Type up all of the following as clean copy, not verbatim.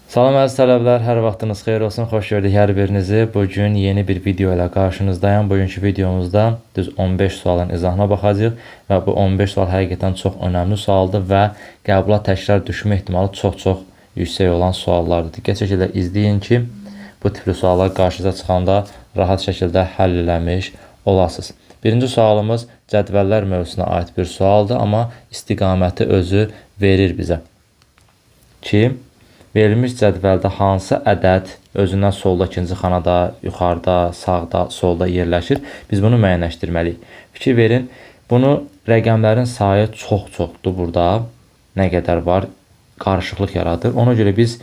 Salam əziz tələbələr, hər vaxtınız xeyir olsun, xoş gördük hər birinizi. Bugün yeni bir video ilə qarşınızdayım. Bugünkü videomuzda düz 15 sualın izahına baxacağıq və bu 15 sual həqiqətən çox önəmli sualdır və qəbula təkrar düşmə ehtimalı çox yüksək olan suallardır. Diqqət şəkildə izləyin ki, bu tipli suallar qarşınıza çıxanda rahat şəkildə həll eləmiş olasınız. Birinci sualımız cədvəllər mövzusuna aid bir sualdır, amma istiqaməti özü verir bizə ki, verilmiş cədvəldə hansı ədəd özündən solda ikinci xanada, yuxarıda, sağda, solda yerləşir? Biz bunu müəyyənləşdirməliyik. Fikir verin, bunu rəqəmlərin sayı çoxdur burada. Nə qədər var? Qarışıqlıq yaradır. Ona görə biz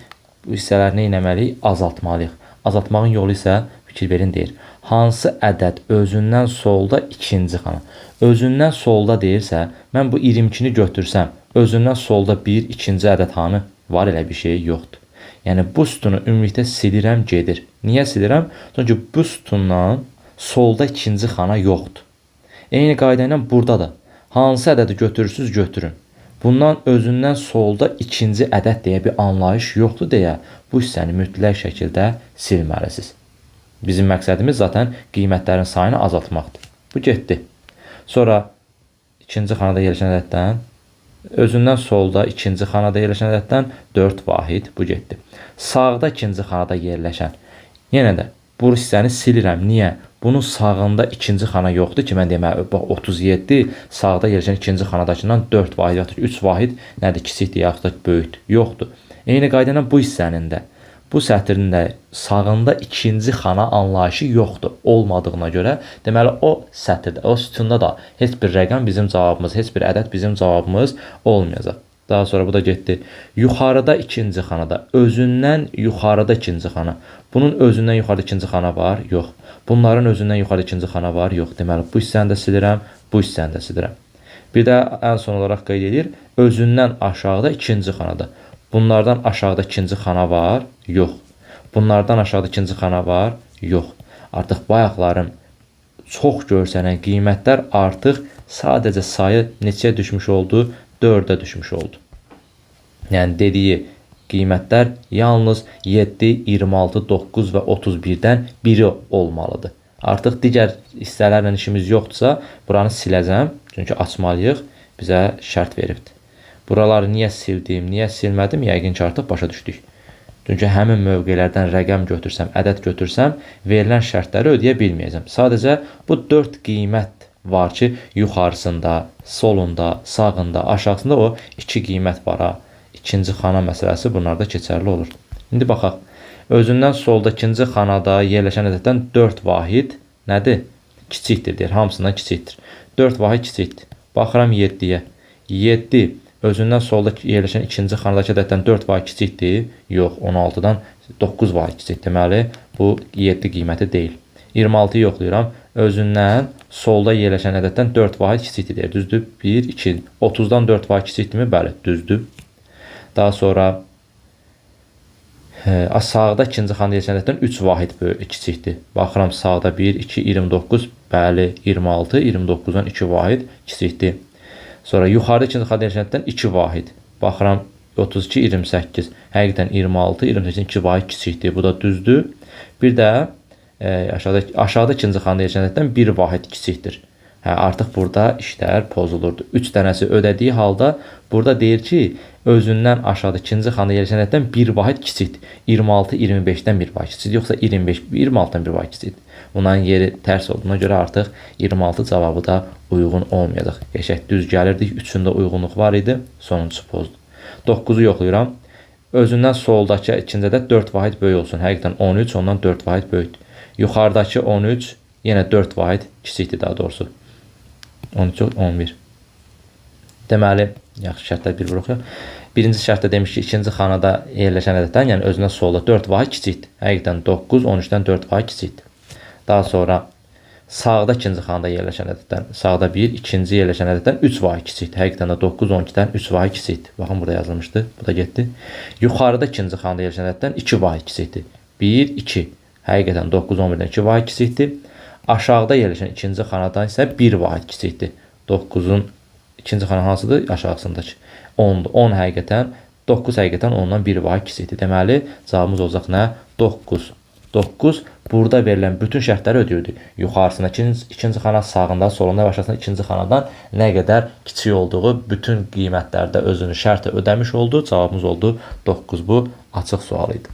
bu hissələrini etməliyik? Azaltmalıyıq. Azaltmağın yolu isə fikir verin deyir. Hansı ədəd özündən solda ikinci xana? Özündən solda deyirsə, mən bu 22-ni götürsəm, özündən solda bir ikinci ədəd hanı? Var elə bir şey yoxdur. Yəni bu sütunu ümumilikdə silirəm, gedir. Niyə silirəm? Çünki bu sütundan solda ikinci xana yoxdur. Eyni qayda ilə burada da hansı ədədi götürürsüz, götürün. Bundan özündən solda ikinci ədəd deyə bir anlayış yoxdur deyə bu hissəni mütləq şəkildə silməlisiniz. Bizim məqsədimiz zaten qiymətlərin sayını azaltmaqdır. Bu getdi. Sonra ikinci xanada yerləşən ədəddən özündən solda ikinci xanada yerləşən ədəddən 4 vahid bu getdi. Sağda ikinci xanada yerləşən. Yenə də bu hissəni silirəm. Niyə? Bunun sağında ikinci xana yoxdur ki, mən deməli 37 sağda yerləşən ikinci xanadakından 4 vahid yaxud 3 vahid nədir? Kiçikdir yaxud da böyükdür. Yoxdur. Eyni qayda ilə bu hissənin də bu sətrin də sağında ikinci xana anlayışı yoxdur. Olmadığına görə, deməli o sətirdə, o sütunda da heç bir rəqəm bizim cavabımız, heç bir ədəd bizim cavabımız olmayacaq. Daha sonra bu da getdi. Yuxarıda ikinci xanada, özündən yuxarıda ikinci xana. Bunun özündən yuxarıda ikinci xana var? Yox. Bunların özündən yuxarıda ikinci xana var? Yox. Deməli bu hissəni də silirəm, bu hissəni də silirəm. Bir də ən son olaraq qeyd edir, özündən aşağıda ikinci xanada. Bunlardan aşağıda ikinci xana var? Yox. Bunlardan aşağıda ikinci xana var? Yox. Artıq bayaqların çox görsənən qiymətlər artıq sadəcə sayı neçəyə düşmüş oldu? 4-ə düşmüş oldu. Yəni dediyi qiymətlər yalnız 7, 26, 9 və 31-dən biri olmalıdır. Artıq digər hissələrlə işimiz yoxdursa, buranı siləcəm. Çünki açmalıyıq, bizə şərt veribdir. Buraları niyə sildim, niyə silmədim? Yəqin ki, artıq başa düşdük. Çünki həmin mövqelərdən rəqəm götürsəm, ədəd götürsəm, verilən şərtləri ödəyə bilməyəcəm. Sadəcə bu 4 qiymət var ki, yuxarısında, solunda, sağında, aşağısında o 2 qiymət var. İkinci xana məsələsi bunlarda keçərli olur. İndi baxaq. Özündən solda ikinci xanada yerləşən ədəddən 4 vahid nədir? Kiçikdir deyir. Hamısından kiçikdir. 4 vahid kiçikdir. Baxıram 7-yə. 7 özündən solda yerləşən ikinci xanadakı ədəddən 4 vahid kiçikdir. Yox, 16-dan 9 vahid kiçik. Deməli, bu 7 qiyməti deyil. 26-yı yoxlayıram. Özündən solda yerləşən ədəddən 4 vahid kiçikdir deyir. Düzdür? 1, 2. 30-dan 4 vahid kiçikdirmi? Bəli, düzdür. Daha sonra sağda ikinci xanada yerləşən ədəddən 3 vahid kiçikdir. Baxıram sağda 1, 2, 29. Bəli, 26, 29-dan 2 vahid kiçikdir. Sonra yuxarıda ikinci xanada yerləşən ədəddən 2 vahid. Baxıram 32, 28. Həqiqətən 26, 28-dən 2 vahid kiçikdir. Bu da düzdür. Bir də aşağıda ikinci xanada yerləşən ədəddən 1 vahid kiçikdir. Artıq burada işlər pozulurdu. 3 dənəsi ödədiyi halda burada deyir ki, özündən aşağıda ikinci xanada yerləşən ədəddən 1 vahid kiçikdir. 26, 25-dən 1 vahid kiçikdir. Yoxsa 25, 26-dan 1 vahid kiçikdir. Bunların yeri tərs olduğuna görə artıq 26 cavabı da uyğun olmayacaq. Qəşəng düz gəlirdik. 3-ündə uyğunluq var idi. Sonuncusu pozdu. 9-u yoxlayıram. Özündən soldakı ikinci ədəd 4 vahid böyük olsun. Həqiqətən 13, ondan 4 vahid böyükdür. Yuxarıdakı 13, yenə 4 vahid kiçikdir daha doğrusu. 13, 11. Deməli, yaxşı şərtlər bir oxuyaq. Birinci şərtdə demiş ki, ikinci xanada yerləşən ədəddən, yəni özündən solda 4 vahid kiçikdir. Həqiqətən 9, 13-dən 4 vahid kiçikdir. Daha sonra sağda ikinci xanada yerləşən ədəddən, sağda 1, ikinci yerləşən ədəddən 3 vahid kiçikdir. Həqiqətən də 9, 12-dən 3 vahid kiçikdir. Baxın, burada yazılmışdı. Bu da getdi. Yuxarıda ikinci xanada yerləşən ədəddən 2 vahid kiçikdir. 1, 2. Həqiqətən 9, 11-dən 2 vahid kiçikdir. Aşağıda yerləşən ikinci xanadan isə 1 vahid kiçikdir. 9-un ikinci xana hansıdır? Aşağısındakı. 10'dur. 10 həqiqətən 9 həqiqətən ondan 1 vahid kiçikdir. Deməli, cavabımız olacaq nə? 9. 9 burada verilən bütün şərtləri ödəyirdi. Yuxarısında ikinci xana, sağında, solunda və aşağısında ikinci xanadan nə qədər kiçik olduğu bütün qiymətlərdə özünü şərtə ödəmiş oldu. Cavabımız oldu 9. Bu açıq sual idi.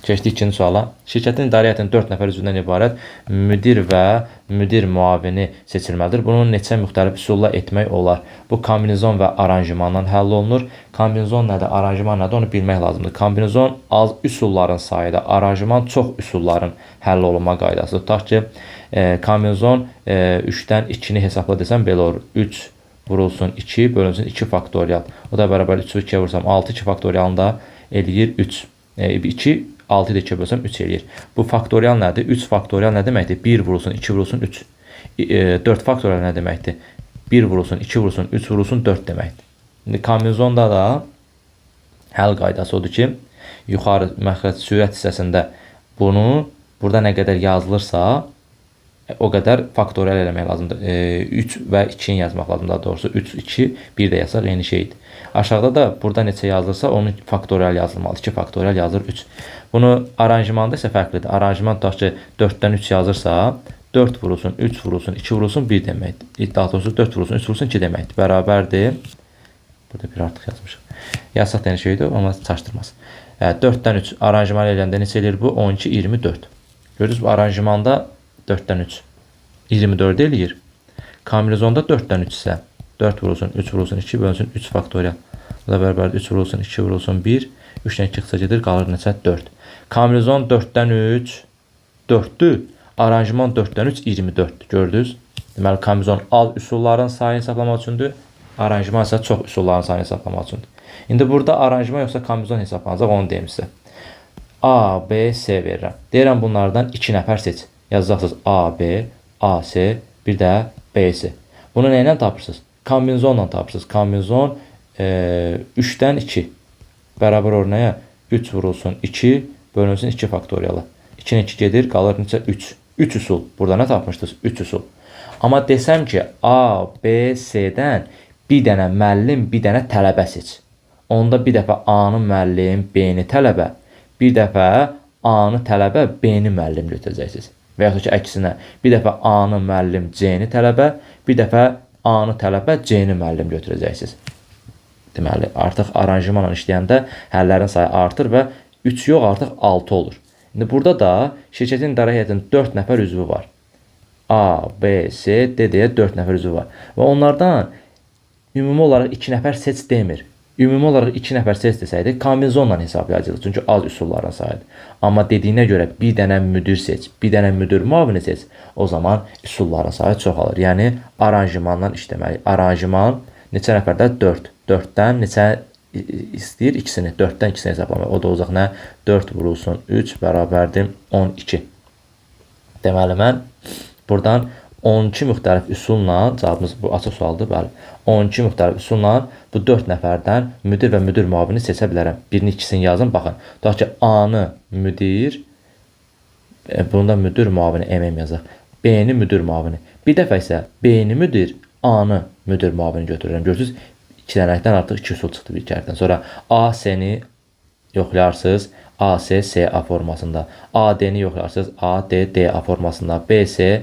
Keçdik ikinci suala. Şirkətin idarə heyətinin 4 nəfər üzvündən ibarət müdir və müdir müavini seçilməlidir. Bunun neçə müxtəlif üsulla etmək olar? Bu kombinizon və aranjmandan həll olunur. Kombinizon nədir, aranjman nədir onu bilmək lazımdır. Kombinizon az üsulların sayıda, aranjman çox üsulların həll olunma qaydasıdır. Tutaq ki, kombinizon 3-dən 2-ni hesabla desəm belə olur. 3 vurulsun 2 bölünsün 2 faktorial. O da bərabər 3-ü 2-yə vursam 6, 2 faktorialını da eləyir 3. 2 6 ilə 2 bölsəm 3 eləyir. Bu faktorial nədir? 3 faktorial nə deməkdir? 1 vurulsun, 2 vurulsun, 3. 4 faktorial nə deməkdir? 1 vurulsun, 2 vurulsun, 3 vurulsun, 4 deməkdir. İndi kombinizonda da həll qaydası odur ki, yuxarı məxrəc sürət hissəsində bunu burada nə qədər yazılırsa, o qədər faktorial eləmək lazımdır. 3 və 2-ni yazmaq lazımdır. Daha doğrusu 3, 2, 1 də yazsaq eyni şeydir. Aşağıda da burada neçə yazılırsa onun faktorial yazılmalı. 2 faktorial yazılır 3. Bunu aranjmanda isə fərqlidir. Aranjman tutaq ki 4-dən 3 yazırsa 4 vurulsun, 3 vurulsun, 2 vurulsun 1 deməkdir. Daha doğrusu 4 vurulsun, 3 vurulsun 2 deməkdir. Bərabərdir. Burada bir artıq yazmışıq. Yazsaq da eyni şeydir, amma çaşdırmaz. 4-dən 3 aranjman eləndə neçə eləyir bu? 12, 24. Görürsünüz bu aranjmanda 4-dən 3 24 eləyir. Kombinizonda 4-dən 3 isə 4 vurulsun, 3 vurulsun, 2 bölünsün 3 faktorial. Bu da bərabər 3 vurulsun, 2 vurulsun 1. 3-dən 2 qısa gedir, qalır neçə? 4. Kombinizon 4-dən 3 4-dür. Aranjman 4-dən 3 24-dür. Gördünüz? Deməli, kombinizon az üsulların sayını hesablamaq üçündür. Aranjman isə çox üsulların sayını hesablamaq üçündür. İndi burada aranjman yoxsa kombinizon hesablanacaq, onu deyim sizə. A, B, C verirəm. Deyirəm bunlardan 2 nəfər seç. Yazacaqsınız A, B, A, C, bir də B, C. Bunu nə ilə tapırsınız? Kombinizonla tapırsınız. Kombinizon 3-dən 2 bərabər ornaya 3 vurulsun 2 bölünsün 2 faktoriyalı. 2-dən 2 gedir, qalır neçə? 3. 3 üsul. Burada nə tapmışdınız? 3 üsul. Amma desəm ki, A, B, C-dən bir dənə müəllim, bir dənə tələbə seç. Onda bir dəfə A-nı müəllim, B-ni tələbə, bir dəfə A-nı tələbə, B-ni müəllim götürəcəksiniz. Və yaxud ki, əksinə, bir dəfə A-nı müəllim, C-ni tələbə, bir dəfə A-nı tələbə, C-ni müəllim götürəcəksiniz. Deməli, artıq aranjmanla işləyəndə həllərin sayı artır və 3 yox, artıq 6 olur. İndi burada da şirkətin idarə heyətinin 4 nəfər üzvü var. A, B, C, D deyə 4 nəfər üzvü var. Və onlardan ümumi olaraq 2 nəfər seç demir. Ümumi olaraq 2 nəfər seç desəydi, kombinizonla hesablayacaqdı. Çünki az üsulların sayıdır. Amma dediyinə görə bir dənə müdir seç, bir dənə müdir müavini seç, o zaman üsulların sayı çoxalır. Yəni, aranjmandan işləməli. Aranjman neçə nəfərdə? 4. 4-dən neçə istəyir? İkisini. 4-dən ikisini hesablamaq. O da olacaq nə? 4 vurulsun 3 bərabərdir 12. Deməli, mən buradan 12 müxtəlif üsulla, cavabımız bu açıq sualdır, bəli. 12 müxtəlif üsulla bu 4 nəfərdən müdir və müdir müavini seçə bilərəm. Birini, ikisini yazın, baxın. Tutaq ki, A-nı müdir, bunda müdir müavini MM yazaq. B-ni müdir müavini. Bir dəfə isə B-ni müdir, A-nı müdir müavini götürürəm. Görürsünüz, 2 dənəkdən artıq 2 üsul çıxdı bir kərdən. Sonra A, C-ni yoxlayarsınız. A, C, C, A formasında. A, D-ni yoxlayarsınız. A, D, D, A formasında. B, C,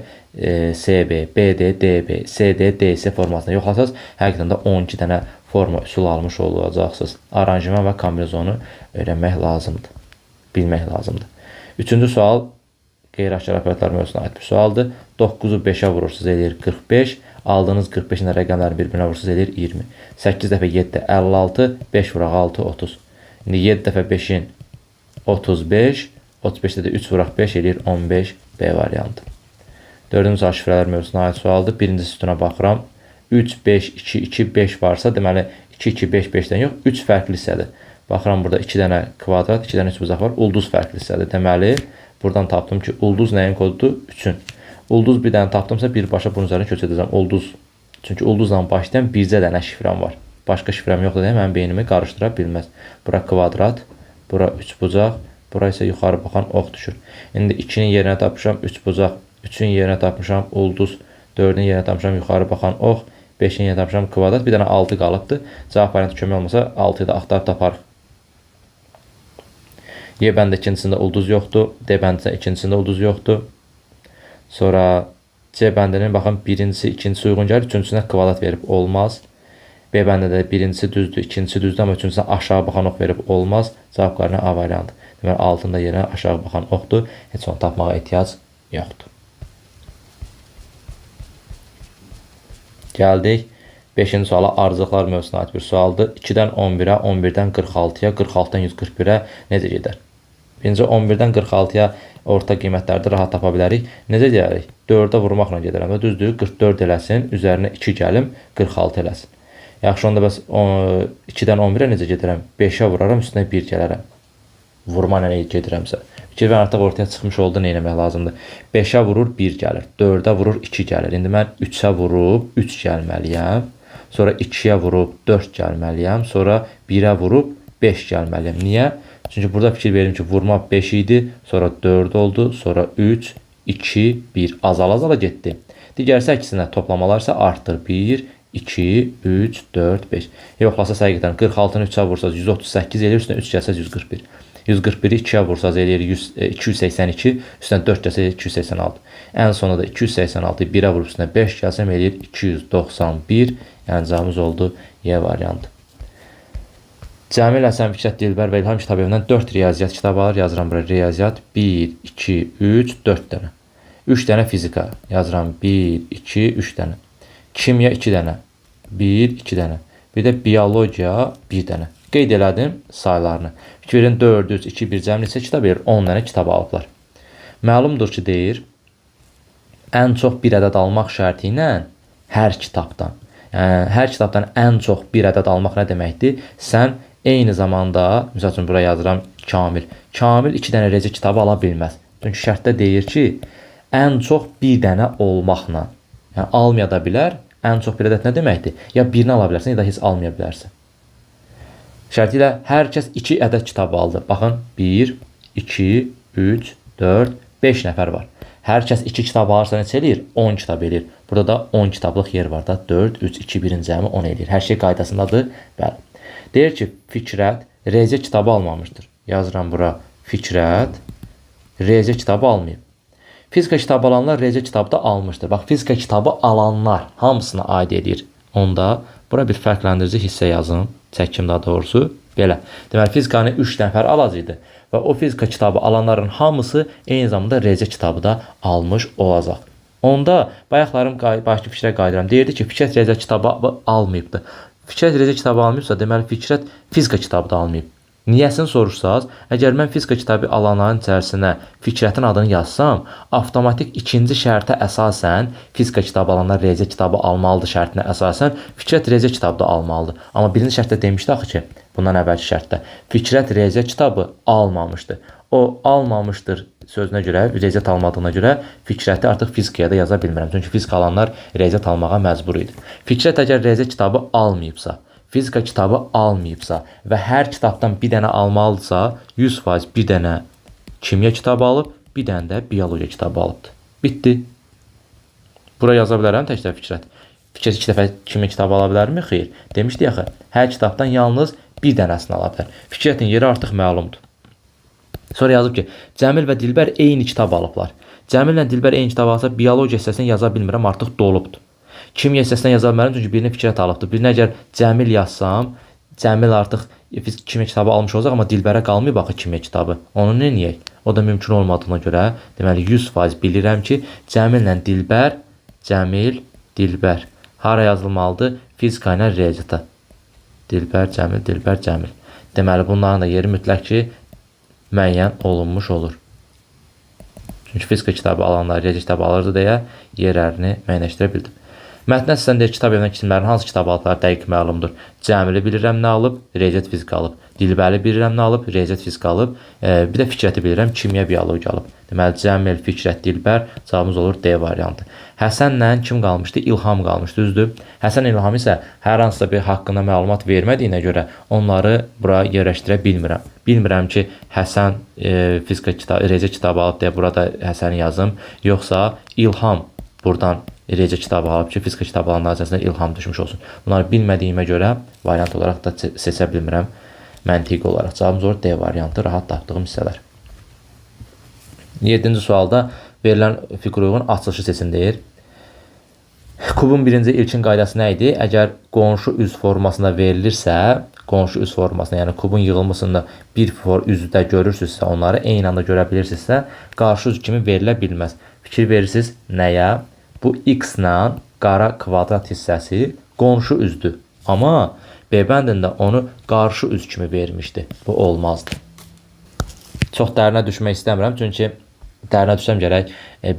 C, B, B, D, D, B, C, D, D, C formasında yoxlarsınız. Həqiqətən də 12 dənə forma üsul almış olacaqsınız. Aranjman və kombinizonu öyrənmək lazımdır. Bilmək lazımdır. Üçüncü sual qeyri-aşkar operatlar mövzusuna aid bir sualdır. 9-u 5-ə vurursunuz, eləyir 45. Aldığınız 45-in rəqəmləri bir-birinə vurursunuz, eləyir 20. 8 dəfə 7, 56, 5 vuraq 6, 30. İndi 7 dəfə 5-in 35, 35-də də 3 vuraq 5 eləyir 15, B variantı. Dördüncü sual şifrələr mövzusuna aid sualdır. Birinci sütuna baxıram. 3, 5, 2, 2, 5 varsa, deməli 2, 2, 5, 5-dən yox, 3 fərqli hissədir. Baxıram, burada 2 dənə kvadrat, 2 dənə 3 bucaq var. Ulduz fərqli hissədir. Deməli, buradan tapdım ki, ulduz nəyin kodudur? 3-ün. Ulduz bir dənə tapdımsa, birbaşa bunun üzərinə köçəcəm. Ulduz. Çünki ulduzla başlayan bircə dənə şifrəm var. Başqa şifrəm yoxdur deyə mənim beynimi qarışdıra bilməz. Bura kvadrat, bura 3 bucaq, bura isə yuxarı baxan ox düşür. İndi 2-nin yerinə tapmışam 3 bucaq, 3-ün yerinə tapmışam ulduz, 4-ün yerinə tapmışam yuxarı baxan ox, 5-in yerinə tapmışam kvadrat. Bir dənə 6 qalıbdı. Cavab variantı kömək olmasa 6-yı da axtarıb taparıq. Y bəndə ikincisində ulduz yoxdur. D bəndə ikincisində ulduz yoxdur. Sonra C bəndinin baxın birincisi, ikincisi uyğun gəlir. Üçüncüsünə kvadrat verib olmaz. B bəndində birincisi düzdür, ikincisi düzdür, amma üçüncüsünə aşağı baxan ox verib olmaz. Cavab qarinə A variantı. Deməli, altında yerinə aşağı baxan oxdur. Heç onu tapmağa ehtiyac yoxdur. Gəldik. 5-ci suala ardıcılıqlar mövzusuna aid bir sualdır. 2-dən 11-ə, 11-dən 46-ya, 46-dan 141-ə necə gedər? Birinci 11-dən 46-ya orta qiymətlərdə rahat tapa bilərik. Necə deyərik? 4-ə vurmaqla gedərəm. Düzdür, 44 eləsin, üzərinə 2 gəlim, 46 eləsin. Yaxşı, onda bəs 2-dən 11-ə necə gedərəm? 5-ə vuraram, üstünə 1 gələrəm. Vurma ilə gedirəmsə. Fikir və artıq ortaya çıxmış oldu, nə eləmək lazımdır? 5-ə vurur, 1 gəlir. 4-ə vurur, 2 gəlir. İndi mən 3-ə vurub, 3 gəlməliyəm. Sonra 2-yə vurub 4 gəlməliyəm. Sonra 1-ə vurub 5 gəlməliyəm. Niyə? Çünki burada fikir verim ki, vurma 5 idi, sonra 4 oldu, sonra 3, 2, 1. Azala getdi. Digərsə əksinə toplamalarsa artır. 1, 2, 3, 4, 5. Yoxlasa həqiqətən 46-nı 3-ə vursaz 138 eləyir, üstünə 3 gəlsə 141. 141-i 2-yə vursaz eləyir 282, üstünə 4 gəlsə 286. Ən sonunda da 286-yı 1-ə vurub üstünə 5 gəlsəm eləyir 291. Yəni cavabımız oldu Y variantı. Cəmil, Həsən, Fikrət, Dilbər və İlham kitab evindən 4 riyaziyyat kitabı alır. Yazıram bura riyaziyyat 1, 2, 3, 4 dənə. 3 dənə fizika. Yazıram 1, 2, 3 dənə. Kimya 2 dənə. 1, 2 dənə. Bir də biologiya 1 dənə. Qeyd elədim saylarını. Fikir verin 4, 2, 1 cəmi neçə kitab verir? 10 dənə kitab alıblar. Məlumdur ki, deyir, ən çox bir ədəd almaq şərti ilə hər kitabdan. Yəni, hər kitabdan ən çox bir ədəd almaq nə deməkdir? Sən eyni zamanda, misal üçün buraya yazıram Kamil. Kamil 2 dənə rezi kitabı ala bilməz. Çünki şərtdə deyir ki, ən çox bir dənə olmaqla. Yəni, almaya da bilər. Ən çox bir ədəd nə deməkdir? Ya birini ala bilərsən, ya da heç almaya bilərsən. Şərti ilə hər kəs 2 ədəd kitabı aldı. Baxın, 1, 2, 3, 4, 5 nəfər var. Hər kəs 2 kitab alırsa neçə eləyir? 10 kitab eləyir. Burada da 10 kitablıq yer var da. 4, 3, 2, 1-in cəmi 10 eləyir. Hər şey qaydasındadır. Bəli. Deyir ki, Fikrət rezi kitabı almamışdır. Yazıram bura Fikrət rezi kitabı almayıb. Fizika kitabı alanlar rezi kitabı da almışdır. Bax, fizika kitabı alanlar hamısına aid edir. Onda bura bir fərqləndirici hissə yazın. Çəkim daha doğrusu. Belə. Deməli, fizikanı 3 nəfər alacaqdı. Və o fizika kitabı alanların hamısı eyni zamanda rezi kitabı da almış olacaq. Onda bayaqlarım başqa fikrə qayıdıram. Deyirdi ki, Fikrət rezi kitabı almayıbdı. Fikrət rezi kitabı almayıbsa, deməli Fikrət fizika kitabı da almayıb. Niyəsini soruşsaz, əgər mən fizika kitabı alanların içərisinə Fikrətin adını yazsam, avtomatik ikinci şərtə əsasən fizika kitabı alanlar rezi kitabı almalıdır şərtinə əsasən Fikrət rezi kitabı da almalıdır. Amma birinci şərtdə demişdi axı ki, bundan əvvəlki şərtdə Fikrət rezi kitabı almamışdı. O almamışdır sözünə görə, riyaziyyat almadığına görə Fikrəti artıq fizikaya da yaza bilmirəm. Çünki fizika alanlar riyaziyyat almağa məcbur idi. Fikrət əgər riyaziyyat kitabı almayıbsa, fizika kitabı almayıbsa və hər kitabdan bir dənə almalıdırsa, 100% bir dənə kimya kitabı alıb, bir dənə də biologiya kitabı alıbdır. Bitdi. Bura yaza bilərəm təkcə Fikrət. Fikrət 2 dəfə kimya kitabı ala bilərmi? Xeyr. Demişdi axı, hər kitabdan yalnız bir dənəsini ala bilər. Fikrətin yeri artıq məlumdur. Sonra yazıb ki, Cəmil və Dilbər eyni kitab alıblar. Cəmil ilə Dilbər eyni kitab alsa, biologiya hissəsini yaza bilmirəm, artıq dolubdur. Kimya hissəsindən yaza bilmərəm, çünki birini Fikrət alıbdır. Birini əgər Cəmil yazsam, Cəmil artıq kimya kitabı almış olacaq, amma Dilbərə qalmayıb axı kimya kitabı. Onu nə edək? O da mümkün olmadığına görə, deməli 100% bilirəm ki, Cəmil ilə Dilbər, Cəmil, Dilbər. Hara yazılmalıdır? Fizika ilə riyaziyyata. Dilbər, Cəmil, Dilbər, Cəmil. Deməli, bunların da yeri mütləq ki, müəyyən olunmuş olur. Çünki fizika kitabı alanlar riyaziyyat kitabı alırdı deyə yerlərini müəyyənləşdirə bildim. Mətnə əsasən deyir, kitab evindən kimlərin hansı kitabı aldılar dəqiq məlumdur. Cəmili bilirəm nə alıb, riyaziyyat fizika alıb. Dilbəri bilirəm nə alıb, riyaziyyat fizika alıb. Bir də Fikrəti bilirəm, kimya biologiya alıb. Deməli, Cəmil, Fikrət, Dilbər cavabımız olur D variantı. Həsənlə kim qalmışdı? İlham qalmışdı, düzdür. Həsən İlham isə hər hansısa bir haqqında məlumat vermədiyinə görə onları bura yerləşdirə bilmirəm. Bilmirəm ki, Həsən fizika kitabı, riyaziyyat kitabı alıb deyə burada Həsəni yazım. Yoxsa İlham buradan Eləcə kitabı alıb ki, fizika kitablarının nəticəsində ilham düşmüş olsun. Bunları bilmədiyimə görə variant olaraq da seçə bilmirəm. Məntiqi olaraq cavabımız olur D variantı, rahat tapdığım hissələr. 7-ci sualda verilən fiqura uyğun açılışı seçin deyir. Kubun birinci ilkin qaydası nə idi? Əgər qonşu üz formasında verilirsə, qonşu üz formasında, yəni kubun yığılmasında bir üzdə görürsünüzsə, onları eyni anda görə bilirsinizsə, qarşı üz kimi verilə bilməz. Fikir verirsiniz nəyə? Bu x ilə qara kvadrat hissəsi qonşu üzdür. Amma B bəndində onu qarşı üz kimi vermişdi. Bu olmazdı. Çox dərinə düşmək istəmirəm, çünki dərinə düşsəm gərək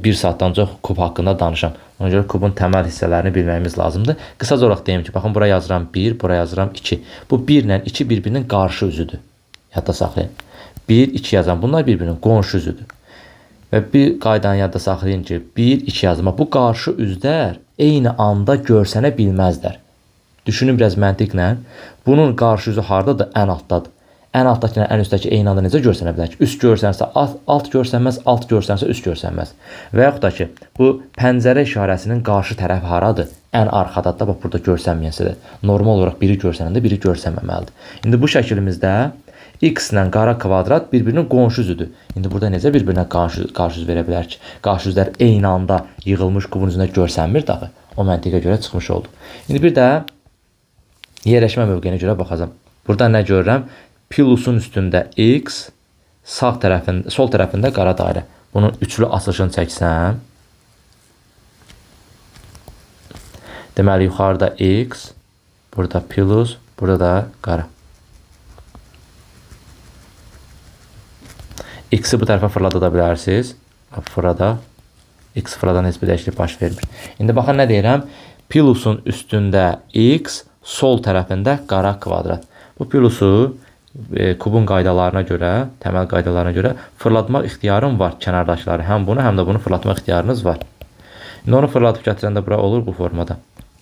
1 saatdan çox kub haqqında danışam. Ona görə kubun təməl hissələrini bilməyimiz lazımdır. Qısaca olaraq deyim ki, baxın, bura yazıram 1, bura yazıram 2. Bu 1 ilə 2 bir-birinin qarşı üzüdür. Yadda saxlayın. 1, 2 yazan bunlar bir-birinin qonşu üzüdür. Və bir qaydanı yadda saxlayın ki, 1, 2 yazma. Bu qarşı üzlər eyni anda görsənə bilməzlər. Düşünün biraz məntiqlə. Bunun qarşı üzü hardadır? Ən altdadır. Ən altdakı ilə ən üstdəki eyni anda necə görsənə bilər ki? Üst görsənsə alt görsənməz, alt görsənsə üst görsənməz. Və yaxud da ki, bu pəncərə işarəsinin qarşı tərəfi haradır? Ən arxadadır da, bax, burada görsənməyəsədir. Normal olaraq biri görsənəndə biri görsənməməlidir. İndi bu şəklimizdə x ilə qara kvadrat bir-birinin qonşu üzüdür. İndi burada necə bir-birinə qarşı üz verə bilər ki? Qarşı üzlər eyni anda yığılmış kubun üzündə görsənmir daxı. O məntiqə görə çıxmış oldu. İndi bir də yerləşmə mövqeyinə görə baxacağım. Burada nə görürəm? Plusun üstündə x, sol tərəfində qara dairə. Bunun üçlü açılışını çəksəm, deməli yuxarıda x, burada plus, burada da qara. X-i bu tərəfə fırlada bilərsiniz. Fırlada. X fırladan heç bir dəyişiklik baş vermir. İndi baxın nə deyirəm? Plusun üstündə x, sol tərəfində qara kvadrat. Bu plusu kubun qaydalarına görə, təməl qaydalarına görə fırlatmaq ixtiyarım var kənardakıları. Həm bunu, həm də bunu fırlatmaq ixtiyarınız var. İndi onu fırlatıp gətirəndə bura olur bu formada.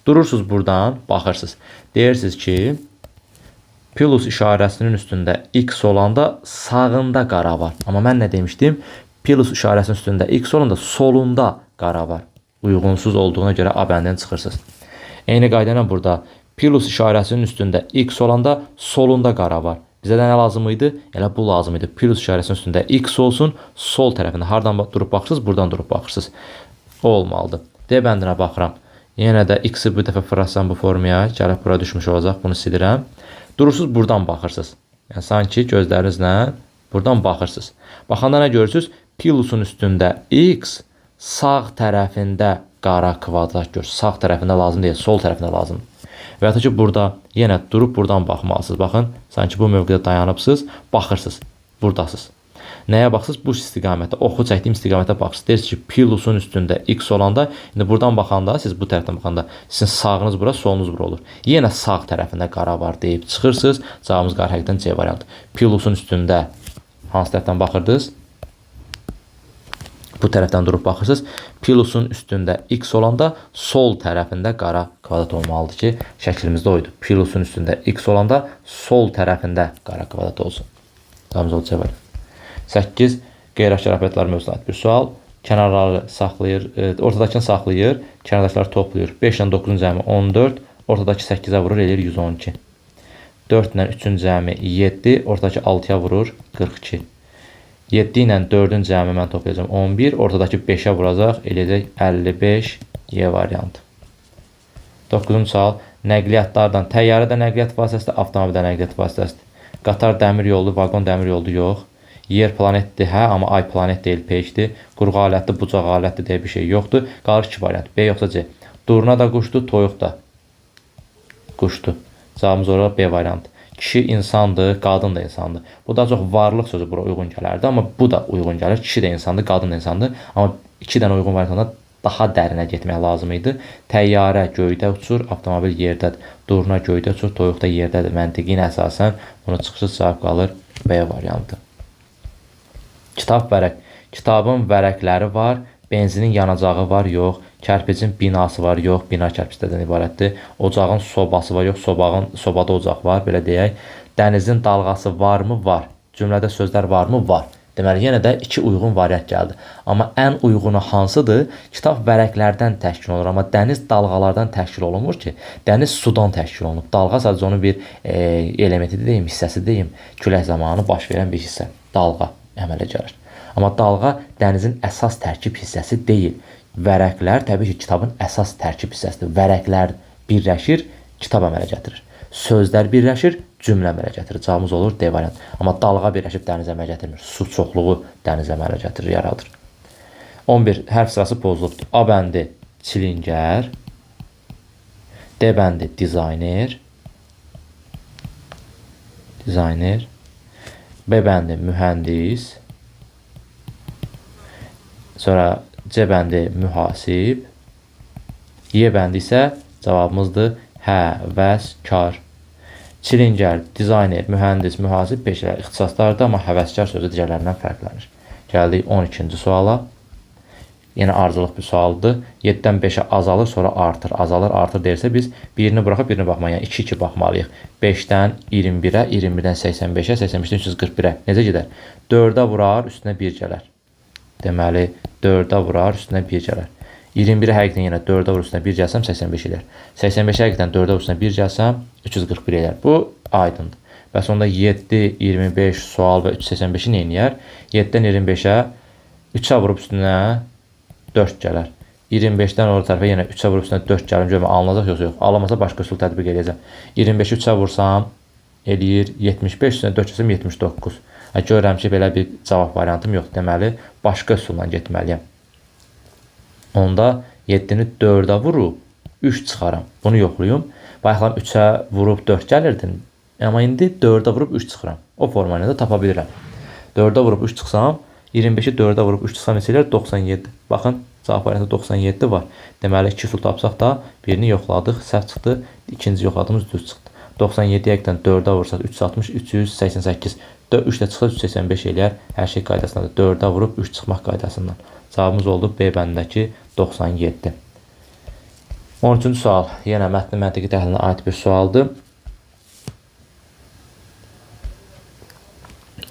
Durursunuz buradan, baxırsınız. Deyirsiniz ki, plus işarəsinin üstündə x olanda sağında qara var. Amma mən nə demişdim? Plus işarəsinin üstündə x olanda solunda qara var. Uyğunsuz olduğuna görə A bəndən çıxırsınız. Eyni qayda ilə burada plus işarəsinin üstündə x olanda solunda qara var. Bizə də nə lazım idi? Elə bu lazım idi. Plus işarəsinin üstündə x olsun, sol tərəfində. Hardan durub baxırsınız? Buradan durub baxırsınız. O olmalıdır. D bəndinə baxıram. Yenə də x-i bu dəfə fırlatsam bu formaya, gəlib bura düşmüş olacaq. Bunu silirəm. Durursunuz, buradan baxırsınız. Yəni, sanki gözlərinizlə buradan baxırsınız. Baxanda nə görürsünüz? Plusun üstündə x, sağ tərəfində qara kvadrat görürsünüz. Sağ tərəfində lazım deyil, sol tərəfində lazımdır. Və ya ki, burada yenə durub buradan baxmalısınız. Baxın, sanki bu mövqedə dayanıbsınız, baxırsınız, buradasınız. Nəyə baxırsınız? Bu istiqamətdə, oxu çəkdiyim istiqamətə baxırsınız. Deyirsiniz ki, plusun üstündə x olanda, indi buradan baxanda, siz bu tərəfdən baxanda, sizin sağınız bura, solunuz bura olur. Yenə sağ tərəfində qara var deyib çıxırsınız. Cavabımız qara həqiqətən C variantı. Plusun üstündə hansı tərəfdən baxırdınız? Bu tərəfdən durub baxırsınız. Plusun üstündə x olanda sol tərəfində qara kvadrat olmalıdır ki, şəklimizdə oydu. Plusun üstündə x olanda sol tərəfində qara kvadrat olsun. Cavabımız oldu C variantı. 8. Qeyri-aşkar operatolar mövzusuna aid bir sual. Kənarları saxlayır, ortadakını saxlayır, kənardakıları toplayır. 5 ilə 9-un cəmi 14, ortadakı 8-ə vurur, eləyir 112. 4 ilə 3-ün cəmi 7, ortadakı 6-ya vurur, 42. 7 ilə 4-ün cəmi mən toplayacağım 11, ortadakı 5-ə vuracaq, eləyəcək 55, Y variantı. 9-cu sual. Nəqliyyatlardan təyyarə də nəqliyyat vasitəsidir, avtomobil də nəqliyyat vasitəsidir. Qatar dəmir yolu, vaqon dəmir yolu yox. Yer planetdir, hə, amma ay planet deyil, peykidir. Qurğu alətdir, bucaq alətdir deyə bir şey yoxdur. Qalır 2 variant. B yoxsa C. Durna da quşdur, toyuq da quşdur. Cavabımız olaraq B variantı. Kişi insandır, qadın da insandır. Bu da çox varlıq sözü bura uyğun gələrdi, amma bu da uyğun gəlir. Kişi də insandır, qadın da insandır. Amma 2 dənə uyğun variantında daha dərinə getmək lazım idi. Təyyarə göydə uçur, avtomobil yerdədir. Durna göydə uçur, toyuq da yerdədir. Məntiqinə əsasən bunu çıxışsız cavab qalır B variantı. Kitab vərəq. Kitabın vərəqləri var, benzinin yanacağı var, yox. Kərpicin binası var, yox. Bina kərpicdən ibarətdir. Ocağın sobası var, yox. Sobada ocaq var, belə deyək. Dənizin dalğası varmı? Var. Cümlədə sözlər varmı? Var. Deməli, yenə də 2 uyğun variant gəldi. Amma ən uyğunu hansıdır? Kitab vərəqlərdən təşkil olunur, amma dəniz dalğalardan təşkil olunmur ki, dəniz sudan təşkil olunub. Dalğa sadəcə onun bir elementi deyim, hissəsi deyim, külək zamanı baş verən bir hissə, dalğa əmələ gəlir. Amma dalğa dənizin əsas tərkib hissəsi deyil. Vərəqlər təbii ki, kitabın əsas tərkib hissəsidir. Vərəqlər birləşir, kitab əmələ gətirir. Sözlər birləşir, cümlə əmələ gətirir. Cavabımız olur D variant. Amma dalğa birləşib dəniz əmələ gətirmir. Su çoxluğu dəniz əmələ gətirir, yaradır. 11. Hərf sırası pozulubdur. A bəndi çilingər, D bəndi dizayner, B bəndi mühəndis, sonra C bəndi mühasib, Y bəndi isə cavabımızdır həvəskar. Çilingər, dizayner, mühəndis, mühasib peşələr ixtisaslardır, amma həvəskar sözü digərlərindən fərqlənir. Gəldik 12-ci suala. Yenə ardıcılıq bir sualdır. 7-dən 5-ə azalır, sonra artır. Azalır, artır deyirsə biz birini buraxıb birini baxmalıyıq. Yəni 2-2 baxmalıyıq. 5-dən 21-ə, 21-dən 85-ə, 85-dən 341-ə. Necə gedər? 4-ə vurar, üstünə 1 gələr. Deməli, 4-ə vurar, üstünə 1 gələr. 21-ə həqiqətən yenə 4-ə vurur üstünə 1 gəlsəm 85 elər. 85-ə həqiqətən 4-ə vurur üstünə 1 gəlsəm 341 elər. Bu aydındır. Bəs onda 7, 25 sual və 385-i nə eləyər? 7-dən 25-ə 3-ə vurub üstünə 4 gələr. 25-dən orta tərəfə yenə 3-ə vurub üstünə 4 gəlir. Görmə alınacaq yoxsa yox. Alınmasa başqa üsul tətbiq edəcəm. 25-i 3-ə vursam eləyir 75 üstünə 4 gəlsəm 79. Görürəm ki, belə bir cavab variantım yoxdur. Deməli, başqa üsulla getməliyəm. Onda 7-ni 4-ə vurub 3 çıxaram. Bunu yoxlayım. Bayaqlar 3-ə vurub 4 gəlirdim. Amma indi 4-ə vurub 3 çıxıram. O formanı da tapa bilirəm. 4-ə vurub 3 çıxsam, 25-i 4-ə vurub 3 çıxsam neçə eləyər? 97. Baxın, cavab variantı 97 var. Deməli, 2 üsul tapsaq da birini yoxladıq, səhv çıxdı. İkinci yoxladığımız düz çıxdı. 97 həqiqətən 4-ə vursaq 360, 388. 3-də çıxsa 385 eləyər. Hər şey qaydasındadır. 4-ə vurub 3 çıxmaq qaydasından. Cavabımız oldu B bəndindəki 97. 13-cü sual. Yenə mətnin məntiqi təhlilinə aid bir sualdır.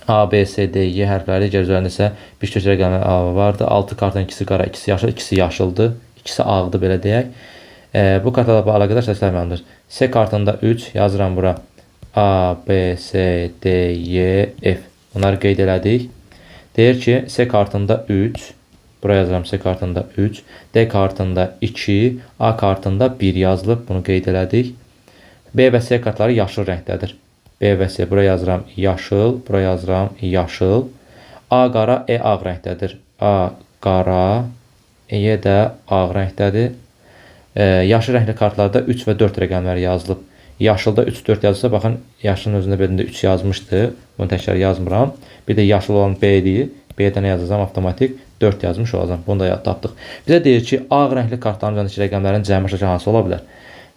A, B, C, D, Y hərfləri digər üzərində isə bir köç rəqəmləri A vardı. 6 kartın ikisi qara, ikisi yaşıl, ikisi yaşıldır. İkisi ağdır, belə deyək. Bu kartlarla əlaqədar səslər mənimdir. C kartında 3, yazıram bura. A, B, C, D, Y, F. Bunları qeyd elədik. Deyir ki, C kartında 3, buraya yazıram C kartında 3, D kartında 2, A kartında 1 yazılıb. Bunu qeyd elədik. B və C kartları yaşıl rəngdədir. B və C, buraya yazıram yaşıl, buraya yazıram yaşıl. A qara, E ağ rəngdədir. A qara, E də ağ rəngdədir. Yaşıl rəngli kartlarda 3 və 4 rəqəmləri yazılıb. Yaşılda 3, 4 yazılsa, baxın, yaşılın özündə belində 3 yazmışdı. Bunu təkrar yazmıram. Bir də yaşıl olan B-dir. B-dən yazacağım, avtomatik 4 yazmış olacam. Bunu da tapdıq. Bizə deyir ki, ağ rəngli kartların üzərindəki rəqəmlərin cəmi şəkli hansı ola bilər?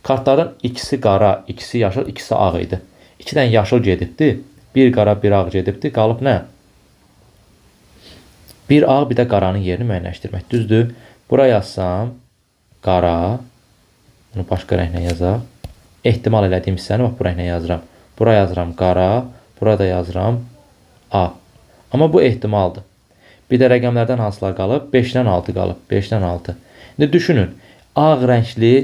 Kartların ikisi qara, ikisi yaşıl, ikisi ağ idi. 2 dənə yaşıl gedibdi, bir qara, bir ağ gedibdi. Qalıb nə? Bir ağ, bir də qaranın yerini müəyyənləşdirmək. Düzdür. Bura yazsam qara, bunu başqa rənglə yazaq. Ehtimal elədiyim hissəni bax, bu rənglə yazıram. Bura yazıram qara, burada yazıram ağ. Amma bu ehtimaldır. Bir də rəqəmlərdən hansılar qalıb? 5-dən 6 qalıb. 5-dən 6. İndi düşünün, ağ rəngli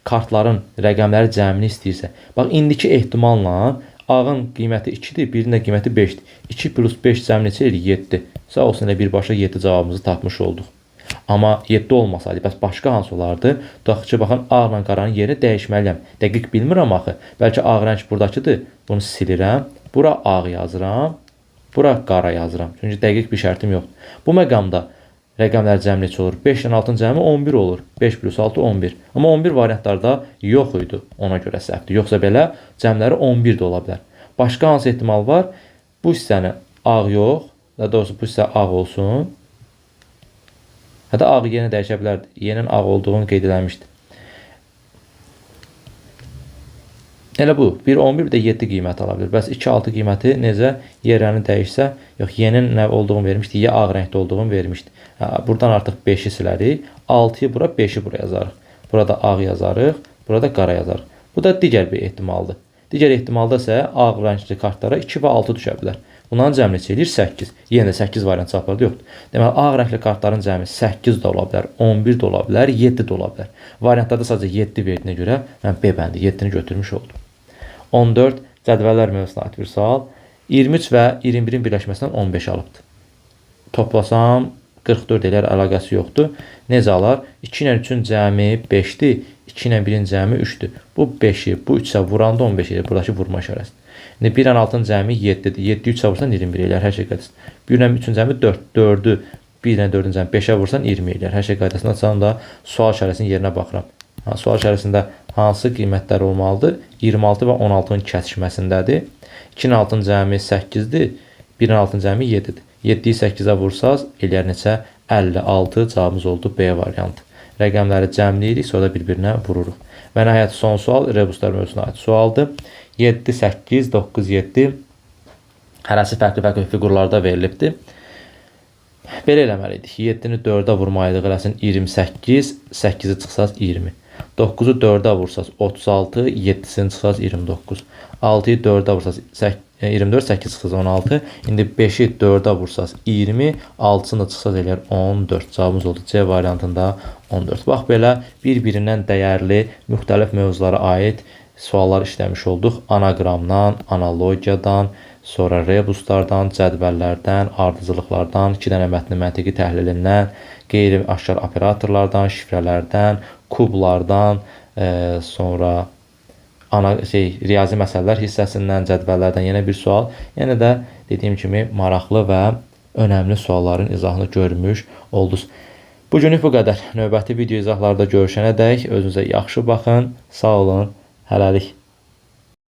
kartların rəqəmləri cəmini istəyirsə, bax, indiki ehtimalla ağın qiyməti 2-dir, birinin də qiyməti 5-dir. 2 plus 5 cəmi neçə edir? 7. Sağ olsun, birbaşa 7 cavabımızı tapmış olduq. Amma 7 olmasaydı, bəs başqa hansı olardı? Tutaq ki, baxın, ağla qaranın yerini dəyişməliyəm. Dəqiq bilmirəm axı. Bəlkə ağ rəng buradakıdır. Bunu silirəm. Bura ağ yazıram. Bura qara yazıram. Çünki dəqiq bir şərtim yoxdur. Bu məqamda rəqəmlər cəmi neçə olur? 5 ilə 6-ın cəmi 11 olur. 5 plus 6, 11. Amma 11 variantlarda yox idi. Ona görə səhvdir. Yoxsa belə cəmləri 11 də ola bilər. Başqa hansı ehtimal var? Bu hissəni ağ yox. Daha doğrusu bu hissə ağ olsun. Hətta ağ yerinə dəyişə bilərdi. Yerin ağ olduğunu qeyd edilmişdi. Elə bu. 1, 11, bir də 7 qiyməti ala bilir. Bəs 2, 6 qiyməti necə? Yerlərini dəyişsə, yox, yerin nə olduğunu vermişdi, ya ağ rəngdə olduğunu vermişdi. Buradan artıq 5-i silərik. 6-yı bura, 5-i bura yazarıq. Burada ağ yazarıq, burada qara yazarıq. Bu da digər bir ehtimaldır. Digər ehtimalda isə ağ rəngli kartlara 2 və 6 düşə bilər. Bunların cəmi neçə eləyir? 8. Yenə də 8 variant çaplarda yoxdur. Deməli, ağ rəngli kartların cəmi 8 də ola bilər, 11 də ola bilər, 7 də ola bilər. Variantlarda sadəcə 7 verdiyinə görə mən B bəndi 7-ni götürmüş oldum. 14. Cədvəllər mövzusuna aid bir sual. 23 və 21-in birləşməsindən 15 alıbdır. Toplasam 44 elər, əlaqəsi yoxdur. Necə alar? 2 ilə 3-ün cəmi 5-dir, 2 ilə 1-in cəmi 3-dür. Bu 5-i bu 3-ə vuranda 15 edir. Buradakı vurma işarəsidir. İndi 1 ilə 6-ın cəmi 7-dir. 7-yi 3-ə vursan 21 elər, hər şey qaydasında. 1 ilə 3-ün cəmi 4, 4-ü 1 ilə 4-ün cəmi 5-ə vursan 20 elər, hər şey qaydasında. Sonra da sual işarəsinin yerinə baxıram. Sual işarəsində hansı qiymətlər olmalıdır? 26 və 16-nın kəsişməsindədir. 2-nin 6-nın cəmi 8-dir, 1-in 6-nın cəmi 7-dir. 7-yi 8-ə vursaz, eləyər neçə? 56. Cavabımız oldu B variantı. Rəqəmləri cəmləyirik, sonra da bir-birinə vururuq. Və nəhayət son sual rebuslar mövzusuna aid sualdır. 7, 8, 9, 7 hərəsi fərqli fiqurlarda verilibdir. Belə eləməliydik. 7-ni 4-ə vurmalıydıq, eləsin 28, 8-i çıxsaz 20. 9-u 4-ə vursaz 36, 7-sini çıxsaz 29. 6-yı 4-ə vursaz 24, 8 çıxsaz 16. İndi 5-i 4-ə vursaz 20, 6-sını çıxsaz eləyər 14. Cavabımız oldu C variantında 14. Bax belə bir-birindən dəyərli müxtəlif mövzulara aid suallar işləmiş olduq. Anaqramdan, analogiyadan, sonra rebuslardan, cədvəllərdən, ardıcılıqlardan, 2 dənə mətnin məntiqi təhlilindən, qeyri-aşkar operatorlardan, şifrələrdən, kublardan, sonra riyazi məsələlər hissəsindən, cədvəllərdən yenə bir sual. Yenə də dediyim kimi maraqlı və önəmli sualların izahını görmüş oldunuz. Bugünlük bu qədər. Növbəti video izahlarda görüşənədək özünüzə yaxşı baxın. Sağ olun. Hələlik.